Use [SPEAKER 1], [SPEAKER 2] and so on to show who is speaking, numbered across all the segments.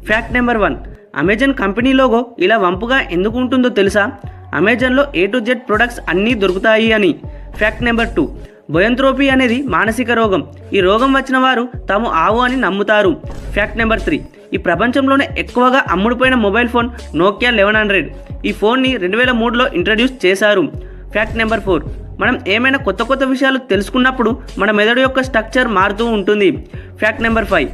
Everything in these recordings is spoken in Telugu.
[SPEAKER 1] Fact number 1, Amazon company logo ఇలా వంపుగా ఎందుకు ఉంటుందో తెలుసా? అమెజాన్లో A to Z ప్రొడక్ట్స్ అన్నీ దొరుకుతాయి అని. ఫ్యాక్ట్ నెంబర్ 2, బొయంత్రోపీ అనేది మానసిక రోగం. ఈ రోగం వచ్చిన వారు తాము ఆవు అని నమ్ముతారు. ఫ్యాక్ట్ నెంబర్ 3, ఈ ప్రపంచంలోనే ఎక్కువగా అమ్ముడుపోయిన మొబైల్ ఫోన్ నోకియా 1100. ఈ ఫోన్ని 2003లో ఇంట్రడ్యూస్ చేశారు. ఫ్యాక్ట్ నెంబర్ 4, మనం ఏమైనా కొత్త విషయాలు తెలుసుకున్నప్పుడు మన మెదడు యొక్క స్ట్రక్చర్ మారుతూ ఉంటుంది. ఫ్యాక్ట్ నెంబర్ 5,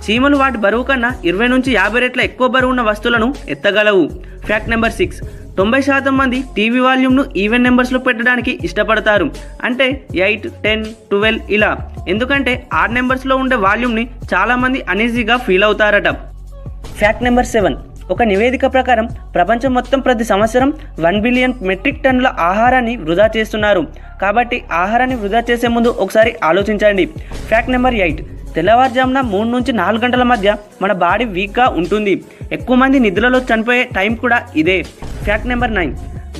[SPEAKER 1] చీమలు వాటి బరువు కన్నా 20 నుంచి 50 రెట్ల ఎక్కువ బరువు ఉన్న వస్తువులను ఎత్తగలవు. ఫ్యాక్ట్ నెంబర్ 6, 90% మంది టీవీ వాల్యూమ్ను ఈవెన్ నెంబర్స్లో పెట్టడానికి ఇష్టపడతారు. అంటే 8, 10, 12 ఇలా. ఎందుకంటే ఆడ్ నెంబర్స్లో ఉండే వాల్యూమ్ని చాలామంది అనీజీగా ఫీల్ అవుతారట. ఫ్యాక్ట్ నెంబర్ 7, ఒక నివేదిక ప్రకారం ప్రపంచం మొత్తం ప్రతి సంవత్సరం 1 బిలియన్ మెట్రిక్ టన్నుల ఆహారాన్ని వృధా చేస్తున్నారు. కాబట్టి ఆహారాన్ని వృధా చేసే ముందు ఒకసారి ఆలోచించండి. ఫ్యాక్ట్ నెంబర్ 8, తెల్లవారుజామున 3 నుంచి 4 గంటల మధ్య మన బాడీ వీక్గా ఉంటుంది. ఎక్కువ మంది నిద్రలో చనిపోయే టైం కూడా ఇదే. ఫ్యాక్ట్ నెంబర్ 9,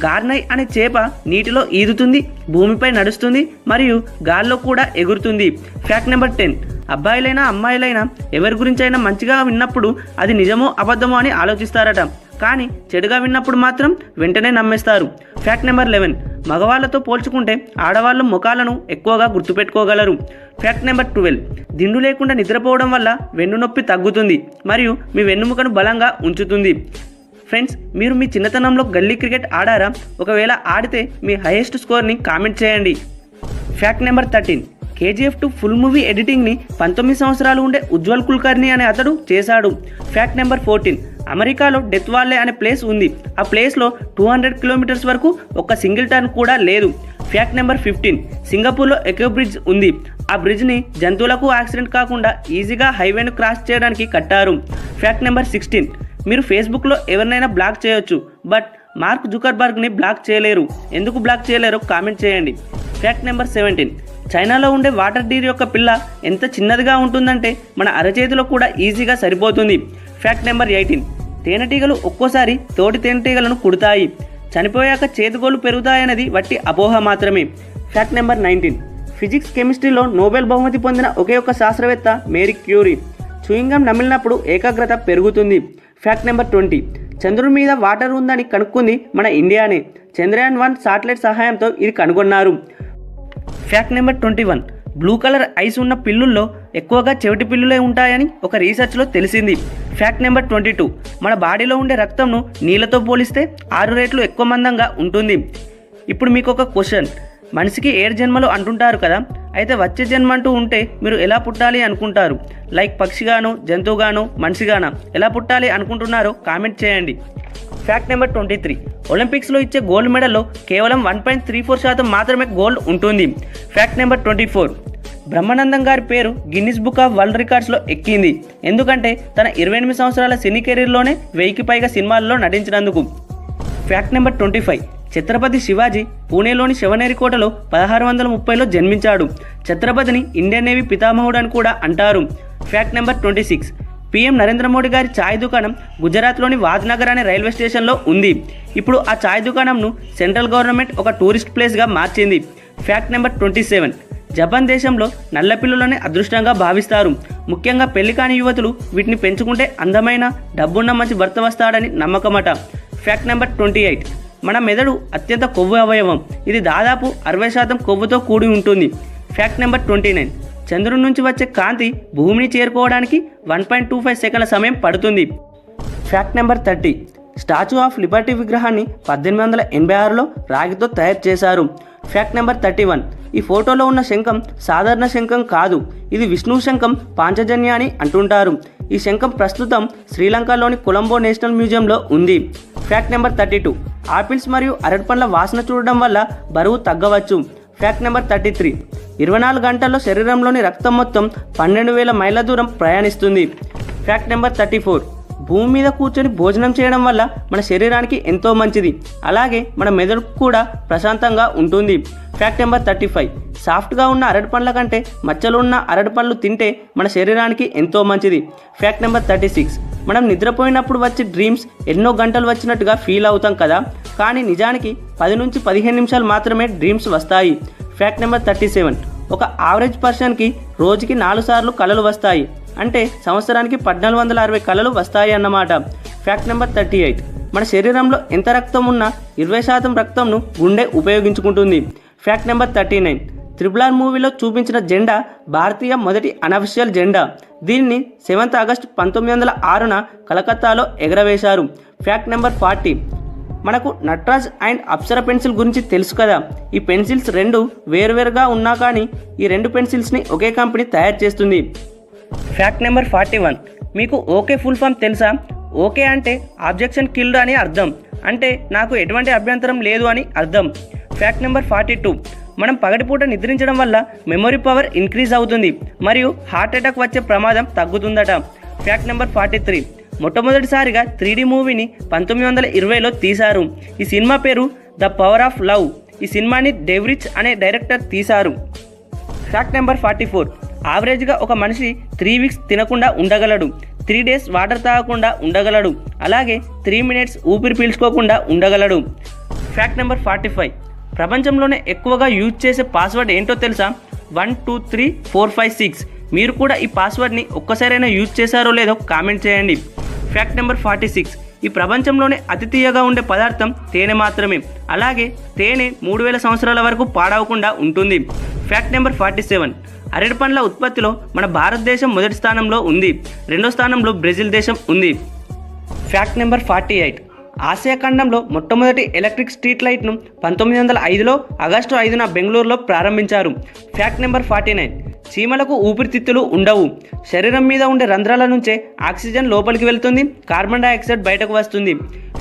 [SPEAKER 1] గార్నై అనే చేప నీటిలో ఈదుతుంది, భూమిపై నడుస్తుంది మరియు గాల్లో కూడా ఎగురుతుంది. ఫ్యాక్ట్ నెంబర్ 10, అబ్బాయిలైనా అమ్మాయిలైనా ఎవరి గురించి అయినా మంచిగా విన్నప్పుడు అది నిజమో అబద్ధమో అని ఆలోచిస్తారట. కానీ చెడుగా విన్నప్పుడు మాత్రం వెంటనే నమ్మేస్తారు. ఫ్యాక్ట్ నెంబర్ 11, మగవాళ్ళతో పోల్చుకుంటే ఆడవాళ్ళు ముఖాలను ఎక్కువగా గుర్తుపెట్టుకోగలరు. ఫ్యాక్ట్ నెంబర్ 12, దిండు లేకుండా నిద్రపోవడం వల్ల వెన్నునొప్పి తగ్గుతుంది మరియు మీ వెన్నుముకను బలంగా ఉంచుతుంది. ఫ్రెండ్స్, మీరు మీ చిన్నతనంలో గల్లీ క్రికెట్ ఆడారా? ఒకవేళ ఆడితే మీ హైయెస్ట్ స్కోర్ని కామెంట్ చేయండి. Fact number 13, KGF 2 full movie ఎడిటింగ్ని 19 సంవత్సరాలు ఉండే ఉజ్వల్ కుల్కర్ని అనే అతడు చేశాడు. ఫ్యాక్ట్ నెంబర్ 14, అమెరికాలో డెత్ వాల్లే అనే ప్లేస్ ఉంది. ఆ ప్లేస్లో 200 కిలోమీటర్స్ వరకు ఒక సింగిల్ టర్న్ కూడా లేదు. ఫ్యాక్ట్ నెంబర్ 15, సింగపూర్లో ఎకో బ్రిడ్జ్ ఉంది. ఆ బ్రిడ్జ్ని జంతువులకు యాక్సిడెంట్ కాకుండా ఈజీగా హైవేను క్రాస్ చేయడానికి కట్టారు. ఫ్యాక్ట్ నెంబర్ 16, మీరు ఫేస్బుక్లో ఎవరినైనా బ్లాక్ చేయొచ్చు, బట్ మార్క్ జుకర్బర్గ్ని బ్లాక్ చేయలేరు. ఎందుకు బ్లాక్ చేయలేరో కామెంట్ చేయండి. ఫ్యాక్ట్ నెంబర్ 17, చైనాలో ఉండే వాటర్ డీర్ యొక్క పిల్ల ఎంత చిన్నదిగా ఉంటుందంటే మన అరచేతిలో కూడా ఈజీగా సరిపోతుంది. ఫ్యాక్ట్ నెంబర్ 18, తేనెటీగలు ఒక్కోసారి తోటి తేనెటీగలను కుడతాయి. చనిపోయాక చేతిగోళ్ళు పెరుగుతాయనేది వట్టి అపోహ మాత్రమే. ఫ్యాక్ట్ నెంబర్ 19, ఫిజిక్స్ కెమిస్ట్రీలో నోబెల్ బహుమతి పొందిన ఒకే ఒక శాస్త్రవేత్త మేరీ క్యూరీ. చూయింగం నమిలినప్పుడు ఏకాగ్రత పెరుగుతుంది. ఫ్యాక్ట్ నెంబర్ 20, చంద్రుడి మీద వాటర్ ఉందని కనుక్కుంది మన ఇండియానే. చంద్రయాన్ 1 శాటిలైట్ సహాయంతో ఇది కనుగొన్నారు. Fact number 21, blue colour ice ఉన్న పిల్లుల్లో ఎక్కువగా చెవిటి పిల్లులే ఉంటాయని ఒక రీసెర్చ్లో తెలిసింది. ఫ్యాక్ట్ నెంబర్ 22, మన బాడీలో ఉండే రక్తంను నీళ్ళతో పోలిస్తే 6 రెట్లు ఎక్కువ మందంగా ఉంటుంది. ఇప్పుడు మీకు ఒక క్వశ్చన్, మనిషికి 7 జన్మలు అంటుంటారు కదా, అయితే వచ్చే జన్మ అంటూ ఉంటే మీరు ఎలా పుట్టాలి అనుకుంటారు? లైక్ పక్షిగాను, జంతువుగాను, మనిషిగానా, ఎలా పుట్టాలి అనుకుంటున్నారో కామెంట్ చేయండి. ఫ్యాక్ట్ నెంబర్ 23, ఒలింపిక్స్లో ఇచ్చే గోల్డ్ మెడల్లో కేవలం 1.34% మాత్రమే గోల్డ్ ఉంటుంది. ఫ్యాక్ట్ నెంబర్ 24, బ్రహ్మానందం గారి పేరు గిన్నిస్ బుక్ ఆఫ్ వరల్డ్ రికార్డ్స్లో ఎక్కింది. ఎందుకంటే తన 28 సంవత్సరాల సినీ కెరీర్లోనే 1000కి పైగా సినిమాల్లో నటించినందుకు. ఫ్యాక్ట్ నెంబర్ 25, ఛత్రపతి శివాజీ పూణేలోని శివనేరి కోటలో 1630లో జన్మించాడు. ఛత్రపతిని ఇండియన్ నేవీ పితామహుడు అని కూడా అంటారు. Fact number 26, PM Narendra Modi గారి ఛాయ్ దుకాణం గుజరాత్లోని వాద్నగర్ అనే రైల్వే స్టేషన్లో ఉంది. ఇప్పుడు ఆ ఛాయ్ దుకాణంను సెంట్రల్ గవర్నమెంట్ ఒక టూరిస్ట్ ప్లేస్గా మార్చింది. ఫ్యాక్ట్ నెంబర్ 27, జపాన్ దేశంలో నల్ల పిల్లులని అదృష్టంగా భావిస్తారు. ముఖ్యంగా పెళ్లి కాని యువతులు వీటిని పెంచుకుంటే అందమైన డబ్బున్న మంచి భర్త వస్తాడని నమ్మకమట. ఫ్యాక్ట్ నెంబర్ 28, మన మెదడు అత్యంత కొవ్వు అవయవం. ఇది దాదాపు 60% కొవ్వుతో కూడి ఉంటుంది. ఫ్యాక్ట్ నెంబర్ 29, చంద్రుడి నుంచి వచ్చే కాంతి భూమిని చేరుకోవడానికి 1.25 సెకండ్ల సమయం పడుతుంది. Fact number 30, statue of Liberty విగ్రహాన్ని 1886లో రాగితో తయారు చేశారు. ఫ్యాక్ట్ నెంబర్ 31, ఈ ఫోటోలో ఉన్న శంఖం సాధారణ శంఖం కాదు, ఇది విష్ణు శంఖం పాంచజన్య అని అంటుంటారు. ఈ శంఖం ప్రస్తుతం శ్రీలంకలోని కొలంబో నేషనల్ మ్యూజియంలో ఉంది. ఫ్యాక్ట్ నెంబర్ 32, ఆపిల్స్ మరియు అరటి పండ్ల వాసన చూడడం వల్ల బరువు తగ్గవచ్చు. ఫ్యాక్ట్ నెంబర్ 33, 24 గంటల్లో శరీరంలోని రక్తం మొత్తం 12,000 మైళ్ళ దూరం ప్రయాణిస్తుంది. ఫ్యాక్ట్ నెంబర్ 34, భూమి మీద కూర్చొని భోజనం చేయడం వల్ల మన శరీరానికి ఎంతో మంచిది. అలాగే మన మెదడు కూడా ప్రశాంతంగా ఉంటుంది. ఫ్యాక్ట్ నెంబర్ 35, సాఫ్ట్గా ఉన్న అరటి పండ్ల కంటే మచ్చలు ఉన్న అరటి పళ్ళు తింటే మన శరీరానికి ఎంతో మంచిది. ఫ్యాక్ట్ నెంబర్ 36, మనం నిద్రపోయినప్పుడు వచ్చే డ్రీమ్స్ ఎన్నో గంటలు వచ్చినట్టుగా ఫీల్ అవుతాం కదా, కానీ నిజానికి 10 నుంచి 15 నిమిషాలు మాత్రమే డ్రీమ్స్ వస్తాయి. ఫ్యాక్ట్ నెంబర్ 37, ఒక యావరేజ్ పర్సన్కి రోజుకి 4 సార్లు కలలు వస్తాయి. అంటే సంవత్సరానికి 1460 కళలు వస్తాయి అన్నమాట. Fact number 38. మన శరీరంలో ఎంత రక్తం ఉన్నా 20% రక్తంను గుండె ఉపయోగించుకుంటుంది. Fact number 39. RRR మూవీలో చూపించిన జెండా భారతీయ మొదటి అనఫిషియల్ జెండా. దీనిని 7th ఆగస్ట్ 1906న కలకత్తాలో ఎగరవేశారు. Fact number 40. మనకు నట్రాజ్ అండ్ అప్సర పెన్సిల్ గురించి తెలుసు కదా. ఈ పెన్సిల్స్ రెండు వేరువేరుగా ఉన్నా కానీ ఈ రెండు పెన్సిల్స్ని ఒకే కంపెనీ తయారు చేస్తుంది. Fact number 41. మీకు ఓకే ఫుల్ ఫామ్ తెలుసా? ఓకే అంటే ఆబ్జెక్షన్ కిల్డ్ అని అర్థం, అంటే నాకు ఎటువంటి అభ్యంతరం లేదు అని అర్థం. Fact number 42. మనం పగటిపూట నిద్రించడం వల్ల మెమొరీ పవర్ ఇంక్రీజ్ అవుతుంది మరియు హార్ట్ అటాక్ వచ్చే ప్రమాదం తగ్గుతుందట. Fact number 43. మొట్టమొదటిసారిగా 3D మూవీని 1920లో తీశారు. ఈ సినిమా పేరు ద పవర్ ఆఫ్ లవ్. ఈ సినిమాని డేవ్ రిచ్ అనే డైరెక్టర్ తీశారు. Fact number 44. యావరేజ్గా ఒక మనిషి 3 వీక్స్ తినకుండా ఉండగలడు, 3 డేస్ వాటర్ తాగకుండా ఉండగలడు, అలాగే 3 మినిట్స్ ఊపిరి పీల్చుకోకుండా ఉండగలడు. Fact number 45. ప్రపంచంలోనే ఎక్కువగా యూజ్ చేసే పాస్వర్డ్ ఏంటో తెలుసా? 123456. మీరు కూడా ఈ పాస్వర్డ్ని ఒక్కసారైనా యూజ్ చేశారో లేదో కామెంట్ చేయండి. Fact number 46. ఈ ప్రపంచంలోనే అతి తీయగా ఉండే పదార్థం తేనె మాత్రమే, అలాగే తేనె 3000 సంవత్సరాల వరకు పాడవకుండా ఉంటుంది. Fact number 47. అరటి పండ్ల ఉత్పత్తిలో మన భారతదేశం మొదటి స్థానంలో ఉంది, రెండో స్థానంలో బ్రెజిల్ దేశం ఉంది. Fact number 48. ఆసియా ఖండంలో మొట్టమొదటి ఎలక్ట్రిక్ స్ట్రీట్ లైట్ను 1905లో ఆగస్టు 5న బెంగళూరులో ప్రారంభించారు. Fact number 49. చీమలకు ఊపిరితిత్తులు ఉండవు, శరీరం మీద ఉండే రంధ్రాల నుంచే ఆక్సిజన్ లోపలికి వెళ్తుంది, కార్బన్ డైఆక్సైడ్ బయటకు వస్తుంది.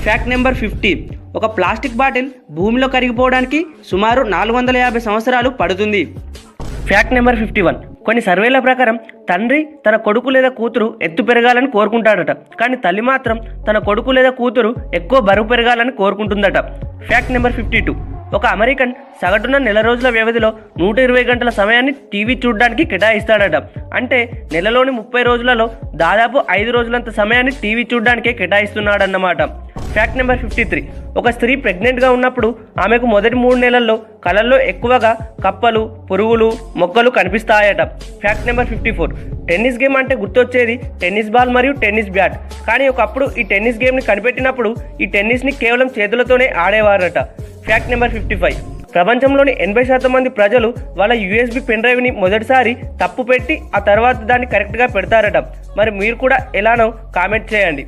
[SPEAKER 1] Fact number 50. ఒక ప్లాస్టిక్ బాటిల్ భూమిలో కరిగిపోవడానికి సుమారు 450 సంవత్సరాలు పడుతుంది. Fact number 51. కొన్ని సర్వేల ప్రకారం తండ్రి తన కొడుకు లేదా కూతురు ఎత్తు పెరగాలని కోరుకుంటాడట, కానీ తల్లి మాత్రం తన కొడుకు లేదా కూతురు ఎక్కువ బరువు పెరగాలని కోరుకుంటుందట. Fact number 52. ఒక అమెరికన్ సగటున నెల రోజుల వ్యవధిలో 120 గంటల సమయాన్ని టీవీ చూడడానికి కేటాయిస్తాడట, అంటే నెలలోని 30 రోజులలో దాదాపు 5 రోజులంత సమయాన్ని టీవీ చూడడానికే కేటాయిస్తున్నాడన్నమాట. Fact number 53. ఒక స్త్రీ ప్రెగ్నెంట్గా ఉన్నప్పుడు ఆమెకు మొదటి 3 నెలల్లో కళల్లో ఎక్కువగా కప్పలు, పురుగులు, మొక్కలు కనిపిస్తాయట. Fact number 54. టెన్నిస్ గేమ్ అంటే గుర్తొచ్చేది టెన్నిస్ బాల్ మరియు టెన్నిస్ బ్యాట్, కానీ ఒకప్పుడు ఈ టెన్నిస్ గేమ్ని కనిపెట్టినప్పుడు ఈ టెన్నిస్ని కేవలం చేతులతోనే ఆడేవారట. Fact number 55. ప్రపంచంలోని 80% మంది ప్రజలు వాళ్ళ USB పెన్ డ్రైవ్ని మొదటిసారి తప్పు పెట్టి ఆ తర్వాత దాన్ని కరెక్ట్గా పెడతారట. మరి మీరు కూడా ఎలానో కామెంట్ చేయండి.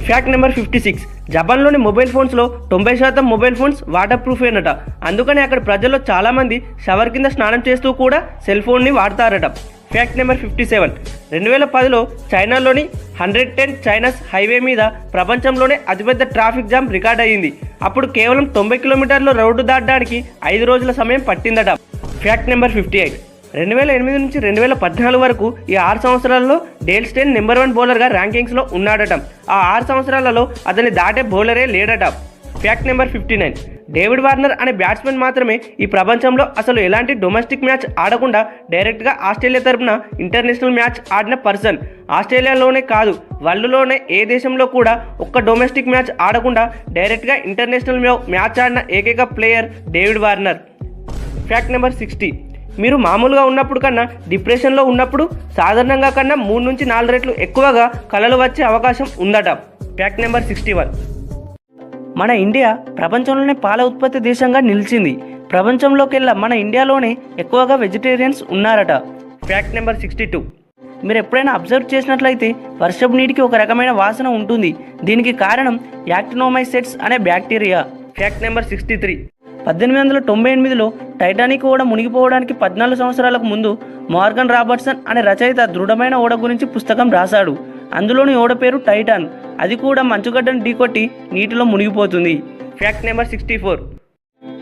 [SPEAKER 1] Fact number 56. జపాన్లోని మొబైల్ ఫోన్స్లో 90% మొబైల్ ఫోన్స్ వాటర్ ప్రూఫేనట, అందుకని అక్కడ ప్రజల్లో చాలామంది షవర్ కింద స్నానం చేస్తూ కూడా సెల్ ఫోన్ని వాడతారట. Fact number 57. 2010లో చైనాలోని 110 చైనాస్ హైవే మీద ప్రపంచంలోనే అతిపెద్ద ట్రాఫిక్ జామ్ రికార్డ్ అయ్యింది. అప్పుడు కేవలం 90 కిలోమీటర్ల రోడ్డు దాటడానికి 5 రోజుల సమయం పట్టిందట. Fact number 58. 2008 నుంచి 2014 వరకు ఈ 6 సంవత్సరాలలో డేల్ స్టెయిన్ నెంబర్ 1 బౌలర్గా ర్యాంకింగ్స్లో ఉన్నాడట. ఆ 6 సంవత్సరాలలో అతని దాటే బౌలరే లేడట. Fact number 59. డేవిడ్ వార్నర్ అనే బ్యాట్స్మెన్ మాత్రమే ఈ ప్రపంచంలో అసలు ఎలాంటి డొమెస్టిక్ మ్యాచ్ ఆడకుండా డైరెక్ట్గా ఆస్ట్రేలియా తరపున ఇంటర్నేషనల్ మ్యాచ్ ఆడిన పర్సన్. ఆస్ట్రేలియాలోనే కాదు, వరల్డ్లోనే ఏ దేశంలో కూడా ఒక్క డొమెస్టిక్ మ్యాచ్ ఆడకుండా డైరెక్ట్గా ఇంటర్నేషనల్ మ్యాచ్ ఆడిన ఏకైక player David Warner. Fact number 60. మీరు మామూలుగా ఉన్నప్పుడు కన్నా డిప్రెషన్లో ఉన్నప్పుడు సాధారణంగా కన్నా 3 నుంచి 4 రెట్లు ఎక్కువగా కలలు వచ్చే అవకాశం ఉందట. Fact number 61. మన ఇండియా ప్రపంచంలోనే పాల ఉత్పత్తి దేశంగా నిలిచింది. ప్రపంచంలోకెల్లా మన ఇండియాలోనే ఎక్కువగా వెజిటేరియన్స్ ఉన్నారట. Fact number 62. మీరు ఎప్పుడైనా అబ్జర్వ్ చేసినట్లయితే వర్షపు నీటికి ఒక రకమైన వాసన ఉంటుంది. దీనికి కారణం యాక్టినోమైసెట్స్ అనే బ్యాక్టీరియా. Fact number 63. 1898లో టైటానిక్ ఓడ మునిగిపోవడానికి 14 సంవత్సరాలకు ముందు మార్గన్ రాబర్ట్సన్ అనే రచయిత దృఢమైన ఓడ గురించి పుస్తకం రాశాడు. అందులోని ఓడ పేరు టైటాన్. అది కూడా మంచుగడ్డను ఢీకొట్టి నీటిలో మునిగిపోతుంది. Fact number 64.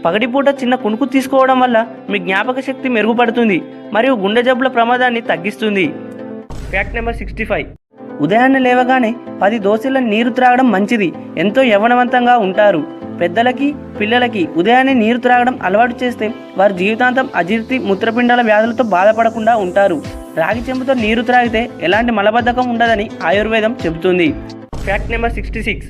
[SPEAKER 1] పగటిపూట చిన్న కునుకు తీసుకోవడం వల్ల మీ జ్ఞాపక శక్తి మెరుగుపడుతుంది మరియు గుండె జబ్బుల ప్రమాదాన్ని తగ్గిస్తుంది. Fact number 65. ఉదయాన్నే లేవగానే 10 దోశల నీరు త్రాగడం మంచిది, ఎంతో యవ్వనవంతంగా ఉంటారు. పెద్దలకి పిల్లలకి ఉదయాన్నే నీరు త్రాగడం అలవాటు చేస్తే వారు జీవితాంతం అజీర్తి, మూత్రపిండాల వ్యాధులతో బాధపడకుండా ఉంటారు. రాగి చెంబుతో నీరు త్రాగితే ఎలాంటి మలబద్ధకం ఉండదని ఆయుర్వేదం చెబుతుంది. Fact number 66.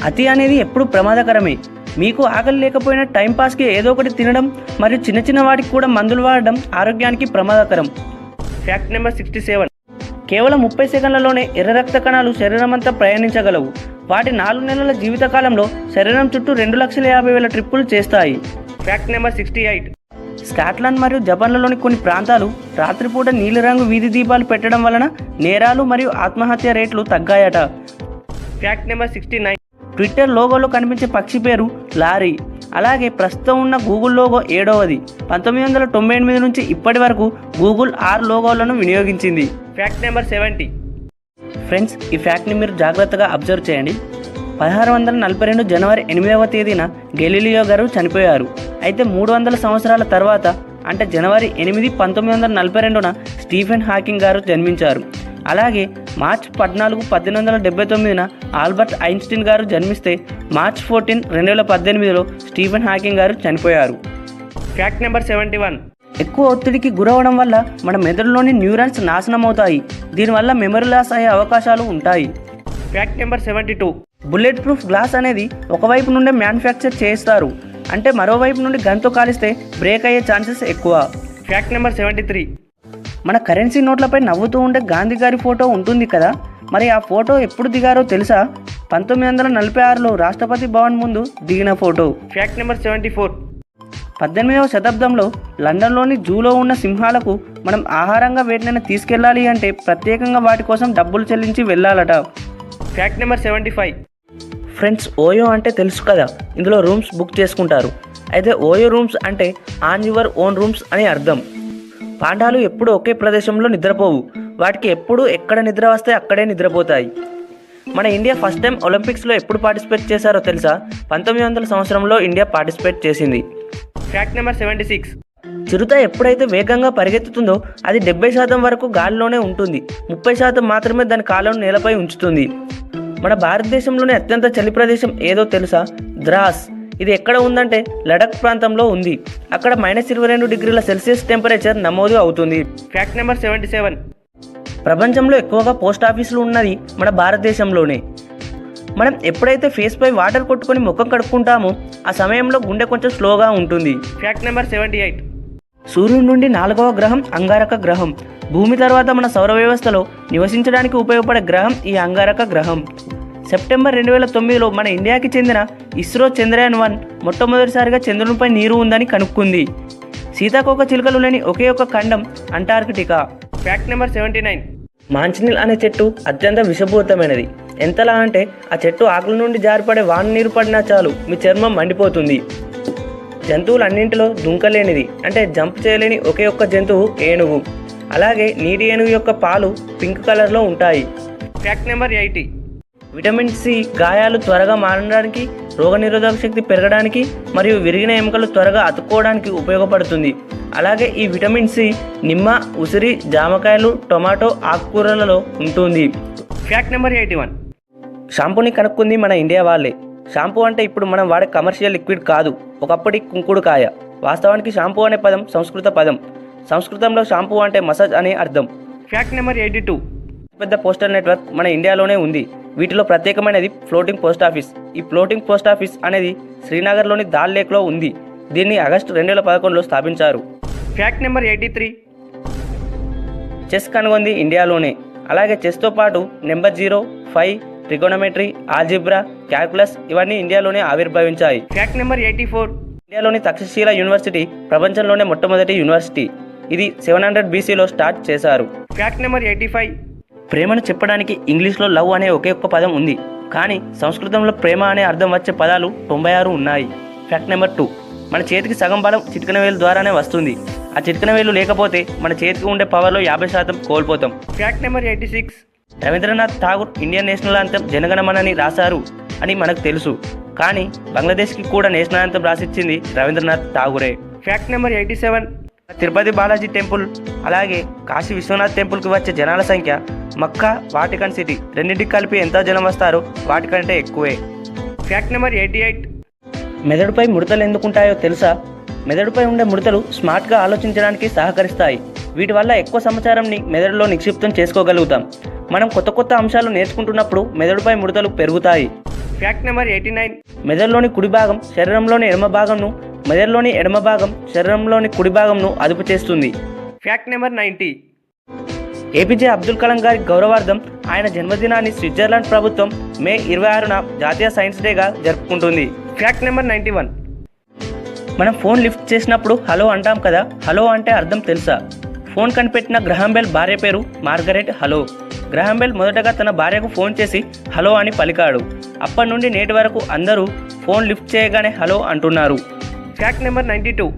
[SPEAKER 1] అతి అనేది ఎప్పుడు ప్రమాదకరమే. మీకు ఆకలి లేకపోయినా టైంపాస్కి ఏదో ఒకటి తినడం మరియు చిన్న చిన్న వాటికి కూడా మందులు వాడడం ఆరోగ్యానికి ప్రమాదకరం. Fact number 67. కేవలం 30 సెకండ్లలోనే ఎర్ర రక్త కణాలు శరీరమంతా ప్రయాణించగలవు. వాటి 4 నెలల జీవితకాలంలో శరీరం చుట్టూ 2,50,000 ట్రిప్పులు చేస్తాయి. Fact number 68. స్కాట్లాండ్ మరియు జపాన్లలోని కొన్ని ప్రాంతాలు రాత్రిపూట నీలిరంగు వీధి దీపాలు పెట్టడం వలన నేరాలు మరియు ఆత్మహత్య రేట్లు తగ్గాయట. Fact number 69. ట్విట్టర్ లోగోలో కనిపించే పక్షి పేరు లారీ. అలాగే ప్రస్తుతం ఉన్న గూగుల్ లోగో 7వది. 1998 నుంచి ఇప్పటి వరకు గూగుల్ 6 లోగోలను వినియోగించింది. Fact number 70. ఫ్రెండ్స్, ఈ ఫ్యాక్ట్ని మీరు జాగ్రత్తగా అబ్జర్వ్ చేయండి. 1642 జనవరి 8వ తేదీన గెలీలియో గారు చనిపోయారు. అయితే 300 సంవత్సరాల తర్వాత అంటే జనవరి 8, 1942న స్టీఫెన్ హాకింగ్ గారు జన్మించారు. అలాగే మార్చ్ 14, 1879న ఆల్బర్ట్ ఐన్స్టీన్ గారు జన్మిస్తే మార్చ్ 14, 2018లో స్టీఫెన్ హాకింగ్ గారు చనిపోయారు. Fact number 71. ఎక్కువ ఒత్తిడికి గురవడం వల్ల మన మెదడులోని న్యూరాన్స్ నాశనం అవుతాయి. దీనివల్ల మెమరీ లాస్ అయ్యే అవకాశాలు ఉంటాయి. Fact number 72. Bullet proof glass అనేది ఒకవైపు నుండే మ్యానుఫ్యాక్చర్ చేస్తారు. అంటే మరోవైపు నుండి గన్తో కాలిస్తే బ్రేక్ అయ్యే ఛాన్సెస్ ఎక్కువ. Fact number 73. మన కరెన్సీ నోట్లపై నవ్వుతూ ఉండే గాంధీ గారి ఫోటో ఉంటుంది కదా, మరి ఆ ఫోటో ఎప్పుడు దిగారో తెలుసా? 1946లో రాష్ట్రపతి భవన్ ముందు దిగిన ఫోటో. Fact number 74. 18వ శతాబ్దంలో లండన్లోని జూలో ఉన్న సింహాలకు మనం ఆహారంగా వేటినైనా తీసుకెళ్ళాలి అంటే ప్రత్యేకంగా వాటి కోసం డబ్బులు చెల్లించి వెళ్ళాలట. Fact number 75. ఫ్రెండ్స్, ఓయో అంటే తెలుసు కదా, ఇందులో రూమ్స్ బుక్ చేసుకుంటారు. అయితే ఓయో రూమ్స్ అంటే ఆన్ యువర్ ఓన్ రూమ్స్ అని అర్థం. పాండాలు ఎప్పుడు ఒకే ప్రదేశంలో నిద్రపోవు. వాటికి ఎప్పుడు ఎక్కడ నిద్ర వస్తే అక్కడే నిద్రపోతాయి. మన ఇండియా ఫస్ట్ టైం ఒలింపిక్స్లో ఎప్పుడు పార్టిసిపేట్ చేశారో తెలుసా? 1900 సంవత్సరంలో ఇండియా పార్టిసిపేట్ చేసింది. Fact number 76. చిరుత ఎప్పుడైతే వేగంగా పరిగెత్తుతుందో అది 70% వరకు గాలిలోనే ఉంటుంది. 30% మాత్రమే దాని కాళ్ళను నేలపై ఉంచుతుంది. మన భారతదేశంలోనే అత్యంత చలి ప్రదేశం ఏదో తెలుసా? ద్రాస్. ఇది ఎక్కడ ఉందంటే లడఖ్ ప్రాంతంలో ఉంది. అక్కడ -22°C టెంపరేచర్ నమోదు అవుతుంది. Fact number 77. ప్రపంచంలో ఎక్కువగా పోస్ట్ ఆఫీసులు ఉన్నది మన భారతదేశంలోనే. మనం ఎప్పుడైతే ఫేస్పై వాటర్ కొట్టుకొని ముఖం కడుక్కుంటామో ఆ సమయంలో గుండె కొంచెం స్లోగా ఉంటుంది. Fact number 78. సూర్యుడి నుండి 4వ గ్రహం అంగారక గ్రహం. భూమి తర్వాత మన సౌర వ్యవస్థలో నివసించడానికి ఉపయోగపడే గ్రహం ఈ అంగారక గ్రహం. సెప్టెంబర్ 2009లో మన ఇండియాకి చెందిన ఇస్రో చంద్రయాన్-1 మొట్టమొదటిసారిగా చంద్రునిపై నీరు ఉందని కనుక్కుంది. సీతాకోక చిలుకలు లేని ఒకే ఒక ఖండం అంటార్కిటికా. Fact number 79. మాంచినీల్ అనే చెట్టు అత్యంత విషపూరితమైనది. ఎంతలా అంటే ఆ చెట్టు ఆకుల నుండి జారిపడే వాన నీరు పడినా చాలు మీ చర్మం మండిపోతుంది. జంతువులన్నింటిలో దుంకలేనిది అంటే జంప్ చేయలేని ఒకే ఒక్క జంతువు ఏనుగు. అలాగే నీటి ఏనుగు యొక్క పాలు పింక్ కలర్లో ఉంటాయి. Fact number 80. విటమిన్ సి గాయాలు త్వరగా మారడానికి, రోగనిరోధక శక్తి పెరగడానికి మరియు విరిగిన ఎముకలు త్వరగా అతుక్కోవడానికి ఉపయోగపడుతుంది. అలాగే ఈ విటమిన్ సి నిమ్మ, ఉసిరి, జామకాయలు, టొమాటో, ఆకుకూరలలో ఉంటుంది. Fact number 81. షాంపూని కనుక్కుంది మన ఇండియా వాళ్ళే. షాంపూ అంటే ఇప్పుడు మనం వాడే కమర్షియల్ లిక్విడ్ కాదు, ఒకప్పటి కుంకుడుకాయ. వాస్తవానికి షాంపూ అనే పదం సంస్కృత పదం. సంస్కృతంలో షాంపూ అంటే మసాజ్ అనే అర్థం. Fact number 82. పెద్ద పోస్టల్ నెట్వర్క్ మన ఇండియాలోనే ఉంది. వీటిలో ప్రత్యేకమైనది ఫ్లోటింగ్ పోస్ట్ ఆఫీస్. ఈ ఫ్లోటింగ్ పోస్ట్ ఆఫీస్ అనేది శ్రీనగర్లోని దాల్ లేక్లో ఉంది. దీన్ని ఆగస్టు 2011లో స్థాపించారు. Fact number 83. చెస్ కనుగొంది ఇండియాలోనే. అలాగే చెస్తో పాటు నెంబర్ 0, 5, ట్రిగోనమెట్రీ, ఆల్జిబ్రా, క్యాల్కులస్ ఇవన్నీ ఇండియాలోనే ఆవిర్భవించాయి. Fact number 84. ఇండియాలోని తక్షశిల యూనివర్సిటీ ప్రపంచంలోనే మొట్టమొదటి యూనివర్సిటీ. ఇది 700 BCలో స్టార్ట్ చేశారు. Fact number 85. ప్రేమను చెప్పడానికి ఇంగ్లీష్లో లవ్ అనే ఒకే ఒక్క పదం ఉంది, కానీ సంస్కృతంలో ప్రేమ అనే అర్థం వచ్చే పదాలు 96 ఉన్నాయి. Fact number 2. మన చేతికి సగం బలం చిటికెన వేలు ద్వారానే వస్తుంది. ఆ చిటికెన వేలు లేకపోతే మన చేతికి ఉండే పవర్లో 50% కోల్పోతాం. Fact number 86. Rabindranath Tagore Indian national anthem జనగణమనని రాశారు అని మనకు తెలుసు, కానీ బంగ్లాదేశ్కి కూడా నేషనల్ యాంథమ్ రాసిచ్చింది రవీంద్రనాథ్ ఠాగూరే. Fact number 87. Tirupati Balaji temple అలాగే కాశీ విశ్వనాథ్ టెంపుల్కి వచ్చే జనాల సంఖ్య మక్కా, వాటికన్ సిటీ రెండింటికి కలిపి ఎంత జనం వస్తారో వాటికంటే ఎక్కువే. Fact number 88. మెదడుపై ముడతలు ఎందుకుంటాయో తెలుసా? మెదడుపై ఉండే ముడతలు స్మార్ట్గా ఆలోచించడానికి సహకరిస్తాయి. వీటి వల్ల ఎక్కువ సమాచారంని మెదడులో నిక్షిప్తం చేసుకోగలుగుతాం. మనం కొత్త కొత్త అంశాలు నేర్చుకుంటున్నప్పుడు మెదడుపై ముడతలు పెరుగుతాయి. Fact number 89. మెదడులోని కుడి భాగం శరీరంలోని ఎడమ భాగంను, మెదడులోని ఎడమ భాగం శరీరంలోని కుడి భాగంను అదుపు చేస్తుంది. Fact number 90. APJ Abdul Kalam గారి గౌరవార్థం ఆయన జన్మదినాన్ని స్విట్జర్లాండ్ ప్రభుత్వం మే 26న జాతీయ సైన్స్ డేగా జరుపుకుంటుంది. Fact number 91. మనం ఫోన్ లిఫ్ట్ చేసినప్పుడు హలో అంటాం కదా, హలో అంటే అర్థం తెలుసా? ఫోన్ కనిపెట్టిన గ్రహాం బెల్ భార్య పేరు మార్గరెట్ హలో. గ్రహాం బెల్ మొదటగా తన భార్యకు ఫోన్ చేసి హలో అని పలికాడు. అప్పటి నుండి నేటి వరకు అందరూ ఫోన్ లిఫ్ట్ చేయగానే హలో అంటున్నారు. Fact number 92.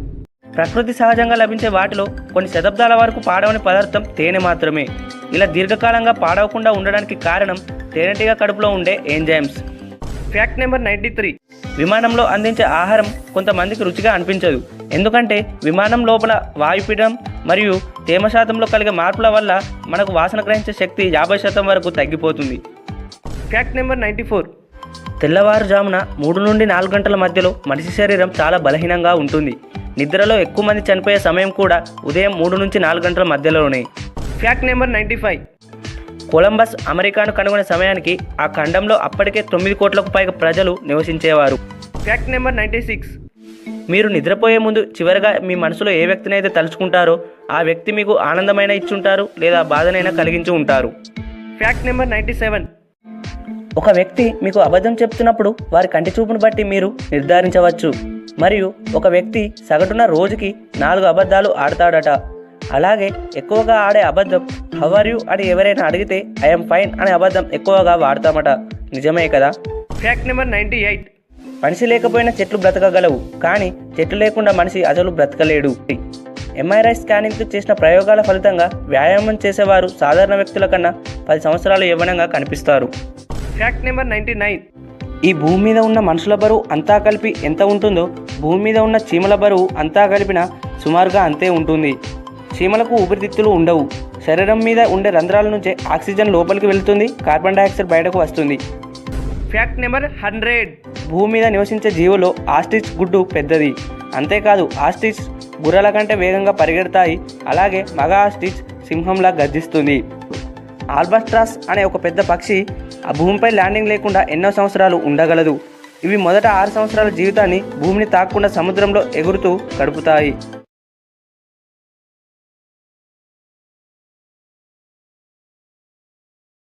[SPEAKER 1] ప్రకృతి సహజంగా లభించే వాటిలో కొన్ని శతాబ్దాల వరకు పాడవని పదార్థం తేనె మాత్రమే. ఇలా దీర్ఘకాలంగా పాడవకుండా ఉండడానికి కారణం తేనెటీగ కడుపులో ఉండే ఎంజైమ్స్. Fact number 93. విమానంలో అందించే ఆహారం కొంతమందికి రుచిగా అనిపించదు. ఎందుకంటే విమానం లోపల వాయుపీడనం మరియు తేమ శాతంలో కలిగే మార్పుల వల్ల మనకు వాసన గ్రహించే శక్తి 50% వరకు తగ్గిపోతుంది. Fact number 94. తెల్లవారుజామున 3 నుండి 4 గంటల మధ్యలో మనిషి శరీరం చాలా బలహీనంగా ఉంటుంది. నిద్రలో ఎక్కువ మంది చనిపోయే సమయం కూడా ఉదయం 3 నుంచి 4 గంటల మధ్యలోనే. Fact number 95. కొలంబస్ అమెరికాను కనుగొనే సమయానికి ఆ ఖండంలో అప్పటికే 9 కోట్లకు పైగా ప్రజలు నివసించేవారు. Fact number 96. మీరు నిద్రపోయే ముందు చివరిగా మీ మనసులో ఏ వ్యక్తినైతే తలుచుకుంటారో ఆ వ్యక్తి మీకు ఆనందమైన ఇచ్చుంటారు లేదా బాధనైనా కలిగించి ఉంటారు. Fact number 97. ఒక వ్యక్తి మీకు అబద్ధం చెప్తున్నప్పుడు వారి కంటి చూపును బట్టి మీరు నిర్ధారించవచ్చు. మరియు ఒక వ్యక్తి సగటున రోజుకి 4 అబద్ధాలు ఆడతాడట. అలాగే ఎక్కువగా ఆడే అబద్ధం హౌ ఆర్ యూ అని ఎవరైనా అడిగితే ఐఎమ్ ఫైన్ అనే అబద్ధం ఎక్కువగా వాడతామట. నిజమే కదా? Fact number 98. మనిషి లేకపోయినా చెట్లు బ్రతకగలవు, కానీ చెట్లు లేకుండా మనిషి అసలు బ్రతకలేడు. ఎంఆర్ఐ స్కానింగ్తో చేసిన ప్రయోగాల ఫలితంగా వ్యాయామం చేసేవారు సాధారణ వ్యక్తుల కన్నా 10 సంవత్సరాలు యవ్వనంగా కనిపిస్తారు. Fact number 99. ఈ భూమి మీద ఉన్న మనుషుల బరువు అంతా కలిపి ఎంత ఉంటుందో భూమి మీద ఉన్న చీమల బరువు అంతా కలిపిన సుమారుగా అంతే ఉంటుంది. చీమలకు ఊపిరితిత్తులు ఉండవు. శరీరం మీద ఉండే రంధ్రాల నుంచే ఆక్సిజన్ లోపలికి వెళ్తుంది, కార్బన్ డైఆక్సైడ్ బయటకు వస్తుంది. Fact number 100. భూమి మీద నివసించే జీవులో ఆస్ట్రిచ్ గుడ్డు పెద్దది. అంతేకాదు ఆస్ట్రిచ్ గుర్రాల కంటే వేగంగా పరిగెడతాయి. అలాగే మగ ఆస్ట్రిచ్ సింహంలా గర్జిస్తుంది. ఆల్బాస్ట్రాస్ అనే ఒక పెద్ద పక్షి ఆ భూమిపై ల్యాండింగ్ లేకుండా ఎన్నో సంవత్సరాలు ఉండగలదు. ఇవి మొదట 6 సంవత్సరాల జీవితాన్ని భూమిని తాకకుండా సముద్రంలో ఎగురుతూ గడుపుతాయి.